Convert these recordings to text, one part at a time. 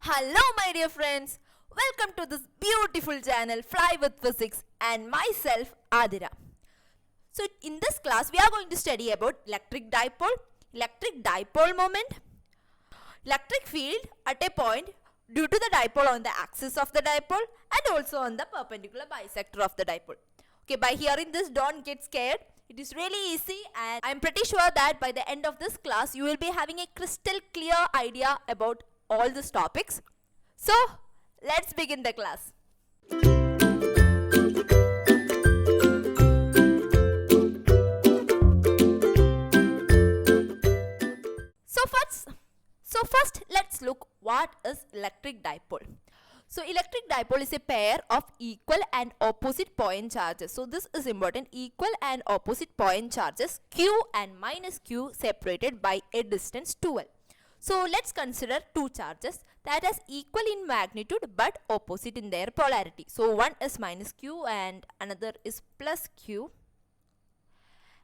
Hello my dear friends, welcome to this beautiful channel Fly with Physics and myself Adira. So in this class we are going to study about electric dipole moment, electric field at a point due to the dipole on the axis of the dipole and also on the perpendicular bisector of the dipole. Okay, by hearing this don't get scared. It is really easy and I am pretty sure that by the end of this class you will be having a crystal clear idea about all these topics. So let's begin the class. So first let's look what is electric dipole. So electric dipole is a pair of equal and opposite point charges. So this is important. Equal and opposite point charges Q and minus Q separated by a distance 2L. So let's consider two charges that is equal in magnitude but opposite in their polarity. So one is minus Q and another is plus Q.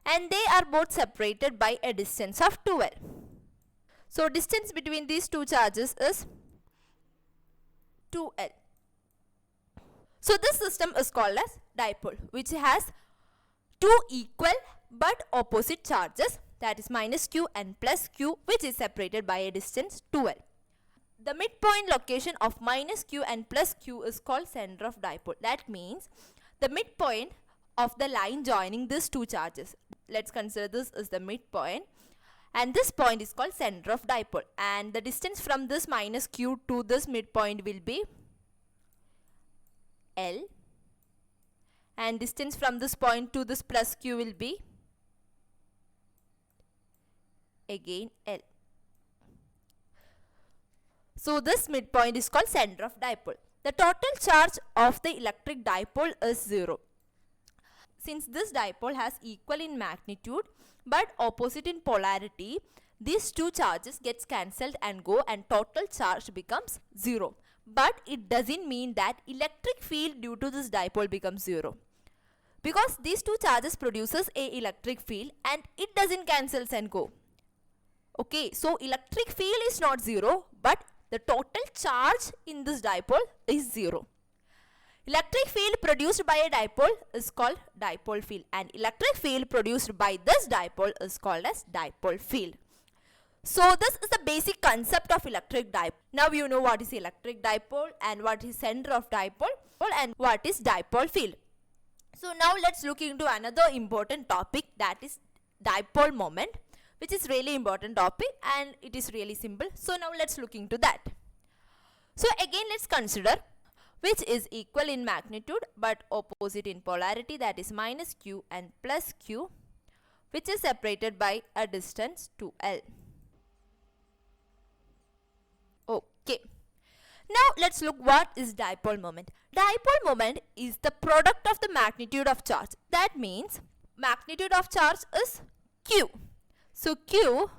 And they are both separated by a distance of 2L. So distance between these two charges is 2L. So this system is called as dipole, which has two equal but opposite charges, that is minus Q and plus Q, which is separated by a distance 2L. The midpoint location of minus Q and plus Q is called center of dipole. That means the midpoint of the line joining these two charges. Let's consider this as the midpoint. And this point is called center of dipole, and the distance from this minus Q to this midpoint will be L, and distance from this point to this plus Q will be again L. So this midpoint is called center of dipole. The total charge of the electric dipole is 0. Since this dipole has equal in magnitude but opposite in polarity, these two charges gets cancelled and go and total charge becomes 0. But it doesn't mean that electric field due to this dipole becomes 0. Because these two charges produces a electric field and it doesn't cancels and go. Okay, so electric field is not 0 but the total charge in this dipole is 0. Electric field produced by a dipole is called dipole field, and electric field produced by this dipole is called as dipole field. So this is the basic concept of electric dipole. Now you know what is electric dipole and what is center of dipole and what is dipole field. So now let's look into another important topic, that is dipole moment, which is really important topic and it is really simple. So now let's look into that. So again let's consider which is equal in magnitude but opposite in polarity, that is minus Q and plus Q, which is separated by a distance 2L. Okay. Now let's look what is dipole moment. Dipole moment is the product of the magnitude of charge. That means magnitude of charge is Q. So Q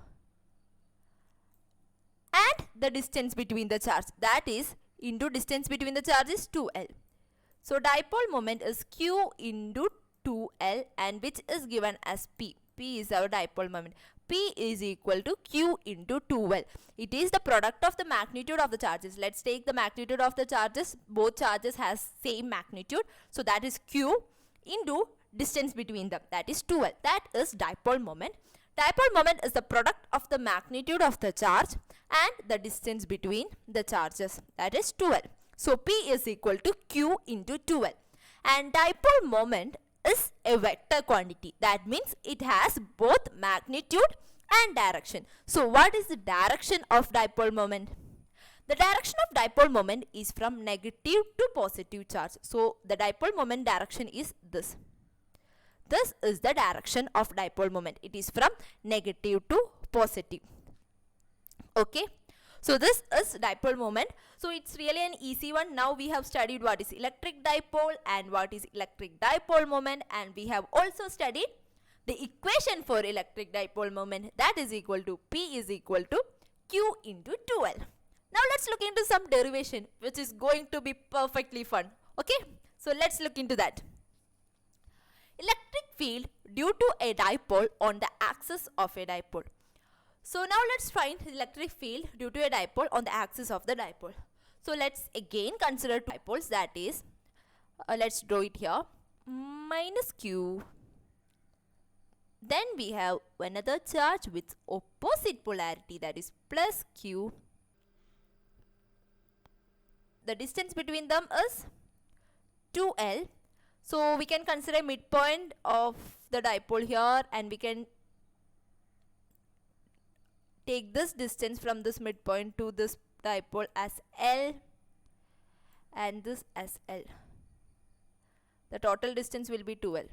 and the distance between the charge, that is into distance between the charges 2L. So dipole moment is Q into 2L, and which is given as P. P is our dipole moment. P is equal to Q into 2L. It is the product of the magnitude of the charges. Let's take the magnitude of the charges. Both charges has same magnitude. So that is Q into distance between them, that is 2L. That is dipole moment. Dipole moment is the product of the magnitude of the charge and the distance between the charges, that is 2L. So P is equal to Q into 2L. And dipole moment is a vector quantity. That means it has both magnitude and direction. So what is the direction of dipole moment? The direction of dipole moment is from negative to positive charge. So the dipole moment direction is this. This is the direction of dipole moment. It is from negative to positive. Okay. So this is dipole moment. So it's really an easy one. Now we have studied what is electric dipole and what is electric dipole moment, and we have also studied the equation for electric dipole moment, that is equal to P is equal to Q into 2L. Now let's look into some derivation which is going to be perfectly fun. Okay. So let's look into that. Electric field due to a dipole on the axis of a dipole. So now let's find electric field due to a dipole on the axis of the dipole. So let's again consider two dipoles, that is, let's draw it here, minus q. Then we have another charge with opposite polarity, that is plus q. The distance between them is 2L. So we can consider midpoint of the dipole here, and we can take this distance from this midpoint to this dipole as L and this as L. The total distance will be 2L.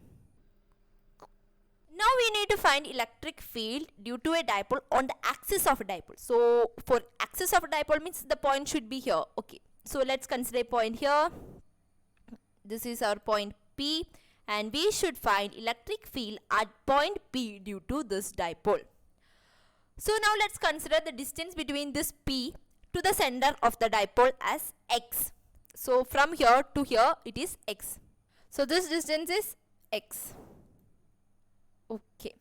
Now we need to find electric field due to a dipole on the axis of a dipole. So for axis of a dipole means the point should be here. Okay. So let's consider a point here. This is our point P, and we should find electric field at point P due to this dipole. So now let's consider the distance between this P to the center of the dipole as x. So from here to here it is x. So this distance is x. Okay.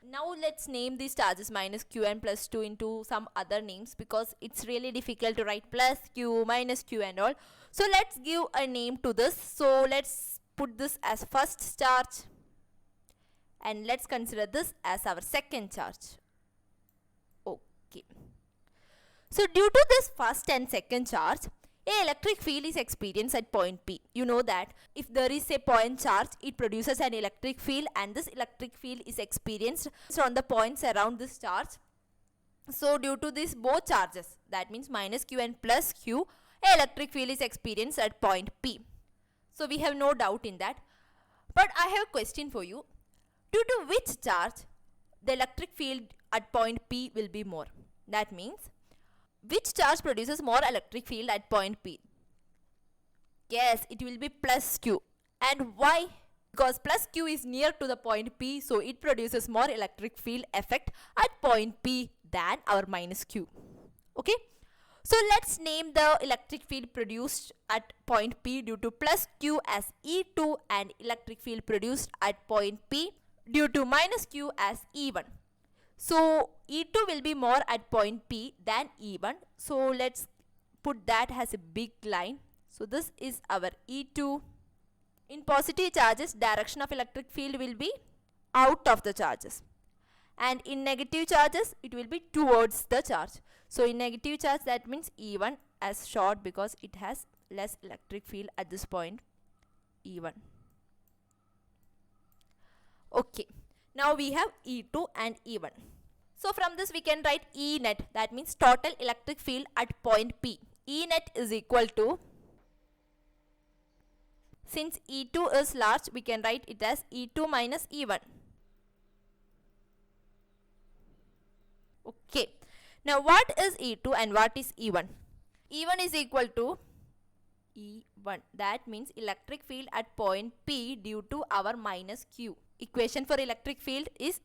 Now let's name these charges minus q and plus 2 into some other names, because it's really difficult to write plus q, minus q and all. So let's give a name to this. So let's put this as first charge, and let's consider this as our second charge. Okay. So due to this first and second charge, a electric field is experienced at point P. You know that if there is a point charge, it produces an electric field, and this electric field is experienced on the points around this charge. So due to these both charges, that means minus q and plus q, a electric field is experienced at point P. So we have no doubt in that. But I have a question for you. Due to which charge the electric field at point P will be more? That means which charge produces more electric field at point P? Yes, it will be plus q. And why? Because plus q is near to the point P, so it produces more electric field effect at point P than our minus q. Okay. So let's name the electric field produced at point P due to plus q as E2, and electric field produced at point P due to minus q as E1. So E2 will be more at point P than E1. So let's put that as a big line. So this is our E2. In positive charges, direction of electric field will be out of the charges. And in negative charges, it will be towards the charge. So in negative charge, that means E1 as short, because it has less electric field at this point, E1. Okay. Now we have E2 and E1. So from this we can write E net, that means total electric field at point P. E net is equal to, since E2 is large, we can write it as E2 minus E1. Okay. Now what is E2 and what is E1? E1 is equal to E1. That means electric field at point P due to our minus q. Equation for electric field is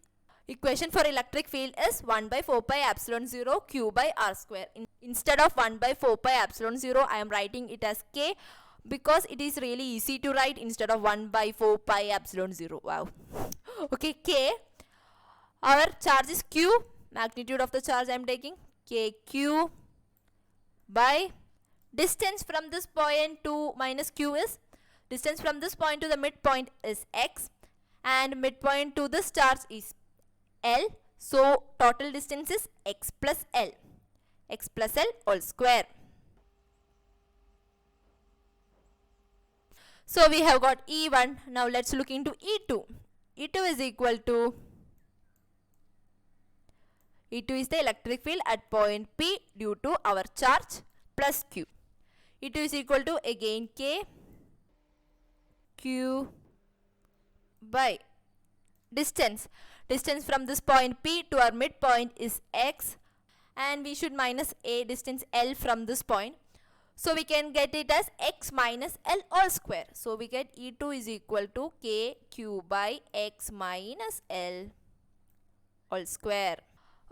1 by 4 pi epsilon 0 q by r square. Instead of 1 by 4 pi epsilon 0, I am writing it as k, because it is really easy to write instead of 1 by 4 pi epsilon 0. Wow. Okay, k. Our charge is q. Magnitude of the charge I am taking, kq, by distance from this point to minus q is, distance from this point to the midpoint is x, and midpoint to this charge is L. So total distance is x plus L. X plus L all square. So we have got E1. Now let's look into E2. E2 is equal to, E2 is the electric field at point P due to our charge plus q. E2 is equal to again k, q by distance. Distance from this point P to our midpoint is x, and we should minus a distance L from this point. So we can get it as x minus L all square. So we get E2 is equal to k q by x minus L all square.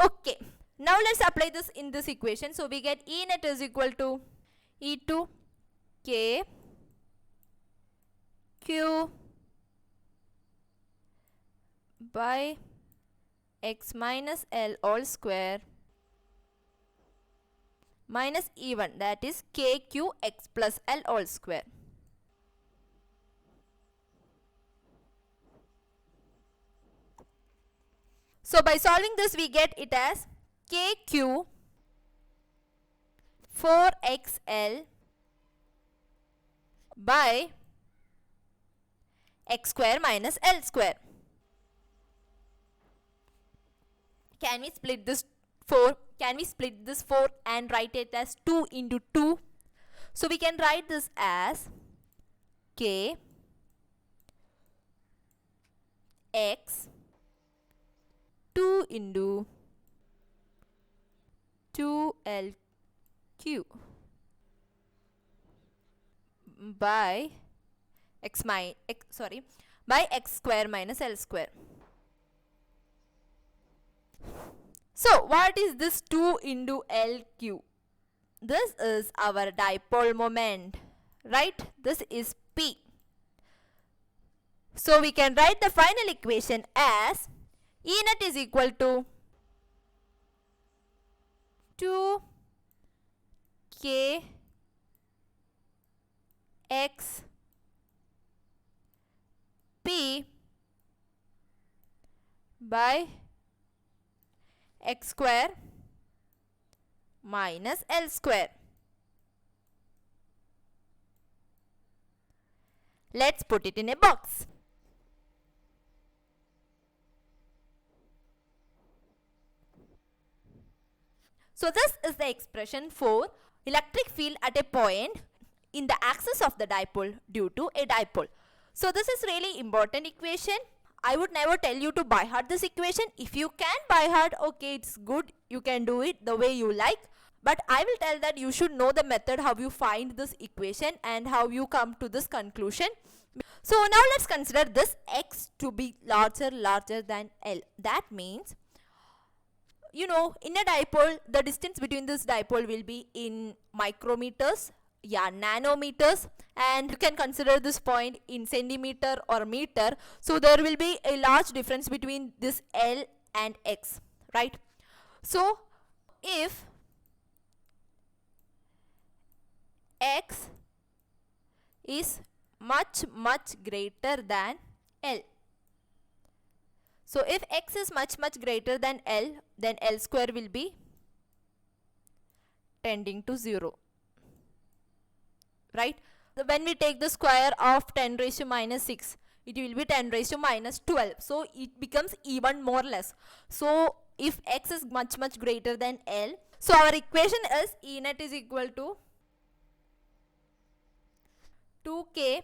Okay. Now let's apply this in this equation. So we get E net is equal to E2 k q by x minus L all square minus E1, that is KQX plus L all square. So by solving this, we get it as KQ 4XL by x square minus L square. Can we split this 4? Can we split this 4 and write it as 2 into 2? So we can write this as K X 2 into 2LQ by by x square minus L square. So what is this 2 into LQ? This is our dipole moment, right? This is P. So we can write the final equation as E net is equal to 2K X P by x square minus L square. Let's put it in a box. So this is the expression for electric field at a point in the axis of the dipole due to a dipole. So this is really important equation. I would never tell you to by heart this equation. If you can by heart, okay, it's good. You can do it the way you like. But I will tell that you should know the method how you find this equation and how you come to this conclusion. So now let's consider this x to be larger than L. That means, you know, in a dipole, the distance between this dipole will be in micrometers, nanometers, and you can consider this point in centimeter or meter. So there will be a large difference between this L and X, right? So if X is much greater than L, so if X is much greater than L, then L square will be tending to 0, right? When we take the square of 10 raised to minus 6, it will be 10 raised to minus 12. So it becomes even more less. So if X is much greater than L, so our equation is E net is equal to 2K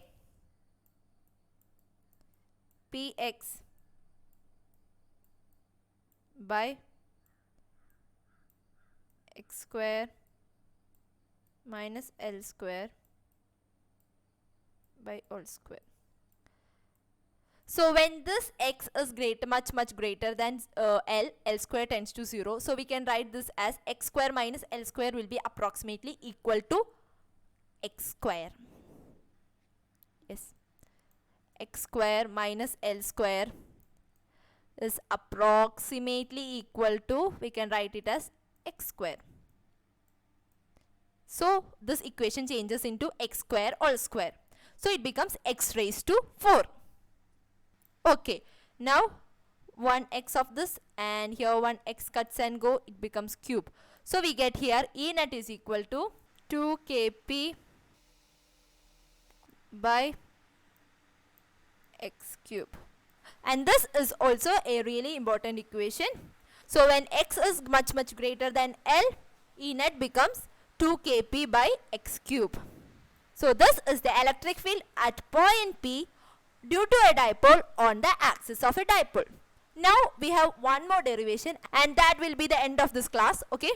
Px by x square minus L square by all square. So when this x is much greater than L square tends to 0. So we can write this as x square minus L square will be approximately equal to x square. Yes, x square minus L square is approximately equal to, we can write it as x square. So this equation changes into x square all square. So it becomes x raised to 4. Okay, now 1x of this and here 1x cuts and go, it becomes cube. So we get here E net is equal to 2kp by x cube. And this is also a really important equation. So when x is much greater than L, E net becomes 2kp by x cube. So this is the electric field at point P due to a dipole on the axis of a dipole. Now we have one more derivation and that will be the end of this class, okay?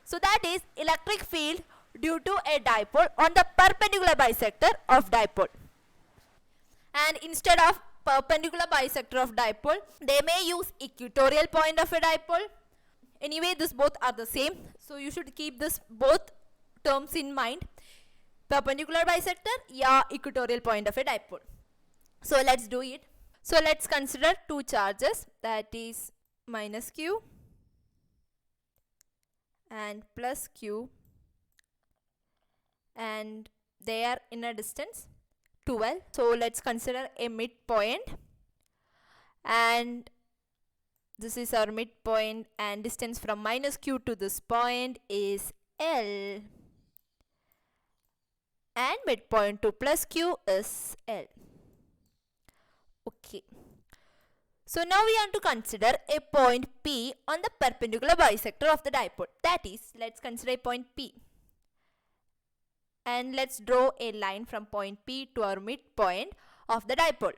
So that is electric field due to a dipole on the perpendicular bisector of dipole. And instead of perpendicular bisector of dipole, they may use equatorial point of a dipole. Anyway, this both are the same. So you should keep this both terms in mind. Perpendicular bisector, equatorial point of a dipole. So let's do it. So let's consider two charges, that is minus q and plus q and they are in a distance 2L. So let's consider a midpoint, and this is our midpoint, and distance from minus Q to this point is L, and midpoint to plus Q is L. Okay. So now we want to consider a point P on the perpendicular bisector of the dipole. That is, let's consider a point P. And let's draw a line from point P to our midpoint of the dipole.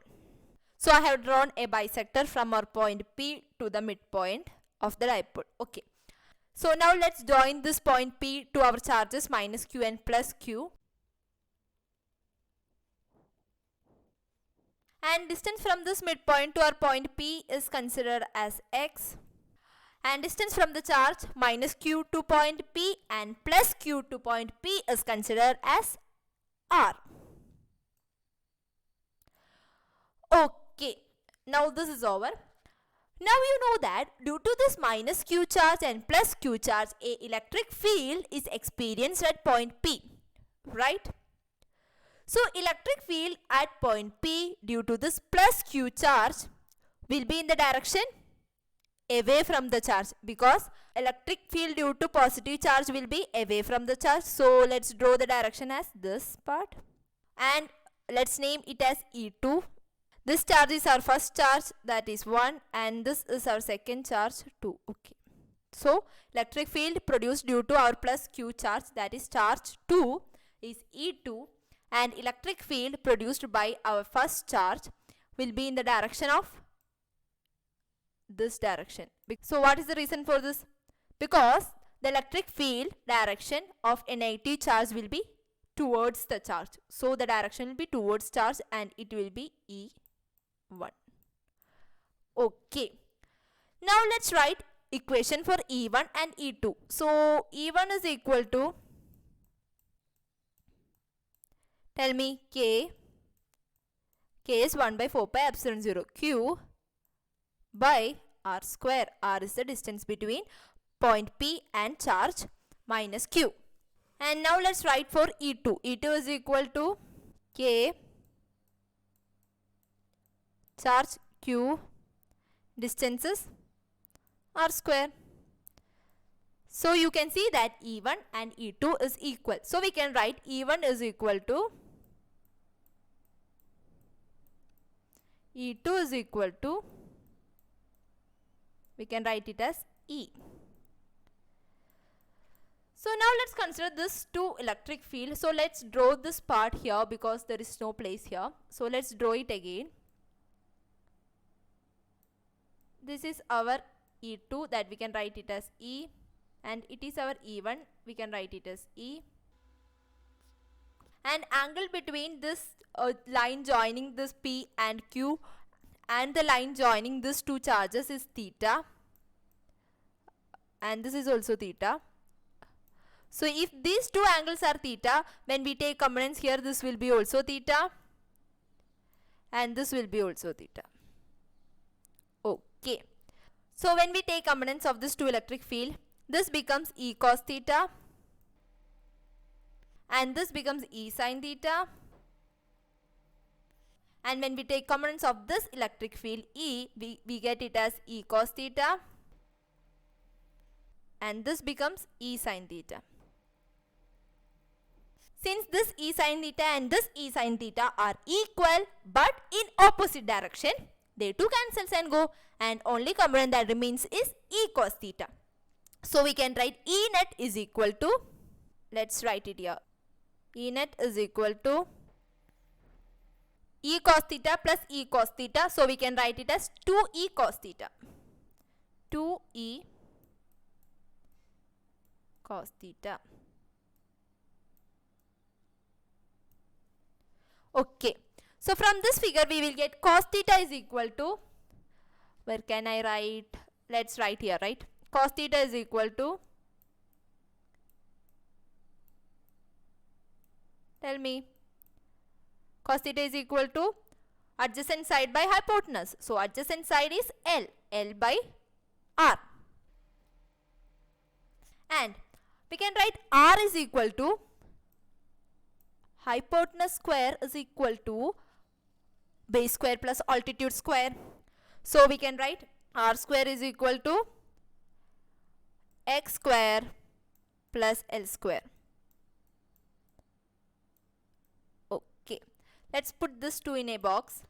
So I have drawn a bisector from our point P to the midpoint of the dipole. Okay. So now let's join this point P to our charges minus Q and plus Q. And distance from this midpoint to our point P is considered as X. And distance from the charge minus Q to point P and plus Q to point P is considered as R. Okay, now this is over. Now you know that due to this minus Q charge and plus Q charge, a electric field is experienced at point P, right? So electric field at point P due to this plus Q charge will be in the direction away from the charge, because electric field due to positive charge will be away from the charge. So let's draw the direction as this part, and let's name it as E2. This charge is our first charge, that is 1, and this is our second charge, 2. Okay. So electric field produced due to our plus Q charge, that is charge 2, is E2, and electric field produced by our first charge will be in the direction of this direction. So what is the reason for this? Because the electric field direction of a negative charge will be towards the charge. So the direction will be towards charge, and it will be E1. Okay. Now let's write equation for E1 and E2. So E1 is equal to, tell me, K is 1 by 4 pi epsilon 0 Q by R square. R is the distance between point P and charge minus Q. And now let's write for E2. E2 is equal to K charge Q, distances R square. So you can see that E1 and E2 is equal. So we can write E1 is equal to, E2 is equal to, we can write it as E. So now let's consider this two electric field. So let's draw this part here because there is no place here. So let's draw it again. This is our E2, that we can write it as E, and it is our E1, we can write it as E. And angle between this line joining this P and Q and the line joining these two charges is theta, and this is also theta. So if these two angles are theta, when we take components here, this will be also theta, and this will be also theta. Okay. So when we take components of this two electric field, this becomes E cos theta, and this becomes E sin theta. And when we take components of this electric field E, we get it as E cos theta, and this becomes E sin theta. Since this E sin theta and this E sin theta are equal but in opposite direction, they too cancels and go, and only component that remains is E cos theta. So we can write E net is equal to, let's write it here, E net is equal to E cos theta plus E cos theta. So we can write it as 2E cos theta. 2E cos theta. Okay. So from this figure we will get cos theta is equal to, where can I write? Let's write here, right? Cos theta is equal to, tell me, cos theta is equal to adjacent side by hypotenuse. So adjacent side is L, L by R. And we can write R is equal to hypotenuse square is equal to base square plus altitude square. So we can write r square is equal to x square plus L square. Okay, let's put this 2 in a box.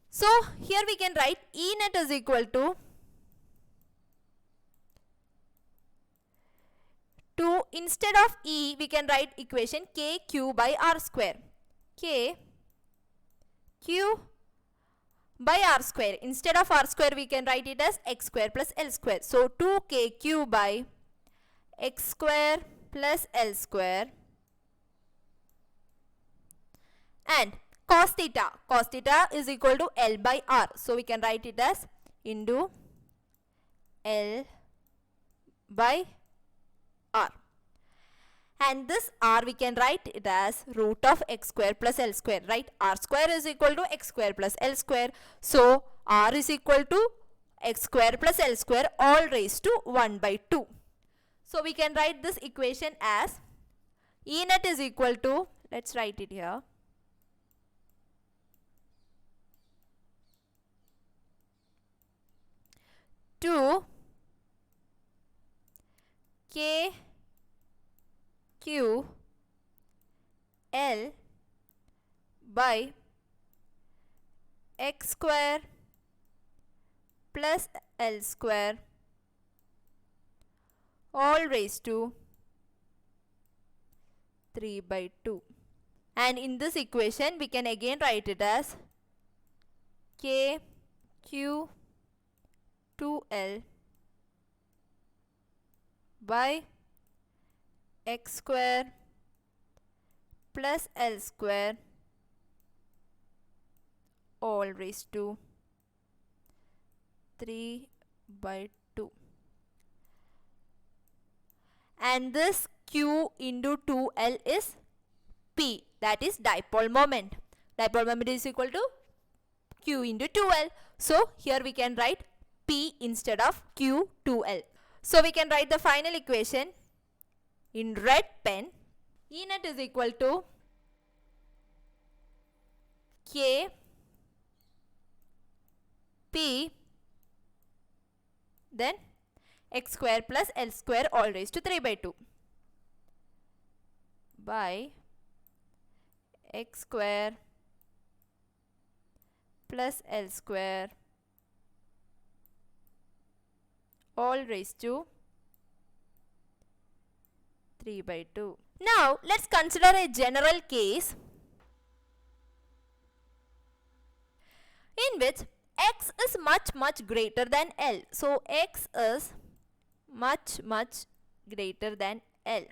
So here we can write E net is equal to 2, instead of E we can write equation KQ by R square. KQ by R square. Instead of R square we can write it as X square plus L square. So 2KQ by X square plus L square, and cos theta is equal to L by R. So we can write it as into L by R. And this R we can write it as root of x square plus L square, right? R square is equal to x square plus L square. So R is equal to x square plus L square all raised to 1 by 2. So we can write this equation as E net is equal to, let's write it here, to K Q L by x square plus L square all raised to 3 by 2. And in this equation we can again write it as K Q 2L by x square plus L square all raised to 3 by 2. And this Q into 2L is P, that is dipole moment. Dipole moment is equal to Q into 2L. So here we can write P instead of Q 2L. So we can write the final equation in red pen. E net is equal to K P then x square plus L square all raised to 3 by 2 by x square plus L square all raised to 3 by 2. Now let's consider a general case in which x is much greater than L. So x is much greater than L.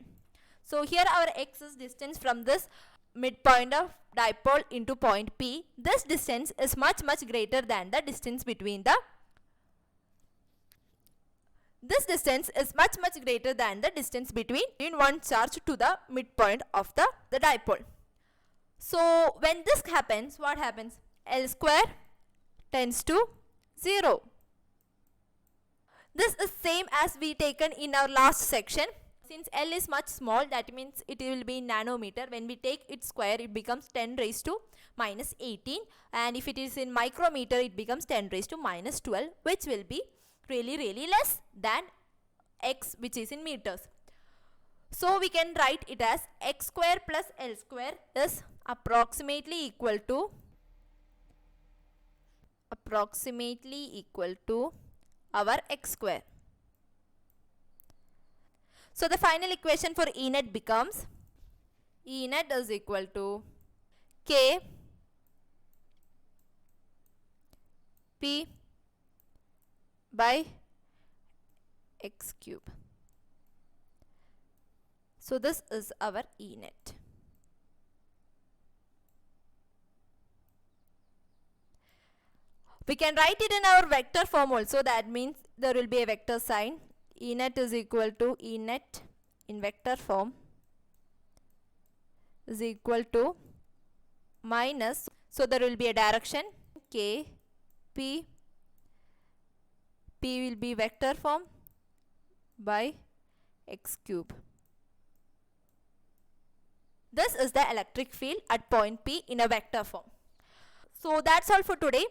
So here our x is distance from this midpoint of dipole into point P. This distance is much greater than the distance between the greater than the distance between one charge to the midpoint of the dipole. So when this happens, what happens? L square tends to 0. This is same as we taken in our last section. Since L is much small, that means it will be in nanometer. When we take its square, it becomes 10 raised to minus 18. And if it is in micrometer, it becomes 10 raised to minus 12, which will be really less than x, which is in meters. So we can write it as x square plus L square is approximately equal to our x square. So the final equation for E net becomes E net is equal to K P by x cube. So this is our E net. We can write it in our vector form also. That means there will be a vector sign. E net is equal to E net in vector form is equal to minus. So there will be a direction K P. P will be vector form by x cube. This is the electric field at point P in a vector form. So that's all for today.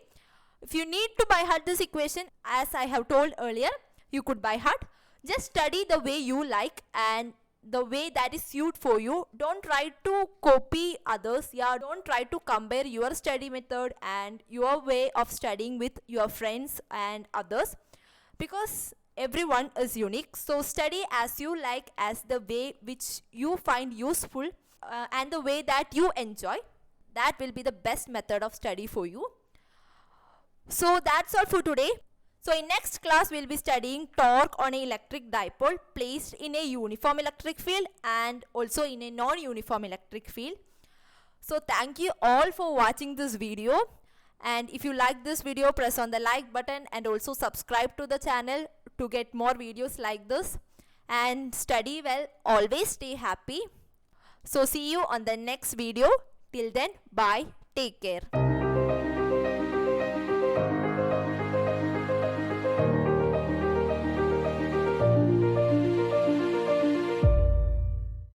If you need to by heart this equation, as I have told earlier, you could by heart. Just study the way you like and the way that is suited for you. Don't try to copy others. Yeah, don't try to compare your study method and your way of studying with your friends and others, because everyone is unique. So study as you like, as the way which you find useful and the way that you enjoy. That will be the best method of study for you. So that's all for today. So in next class we'll be studying torque on an electric dipole placed in a uniform electric field and also in a non-uniform electric field. So thank you all for watching this video, and if you like this video, press on the like button and also subscribe to the channel to get more videos like this. And study well, always stay happy. So see you on the next video. Till then, bye, take care.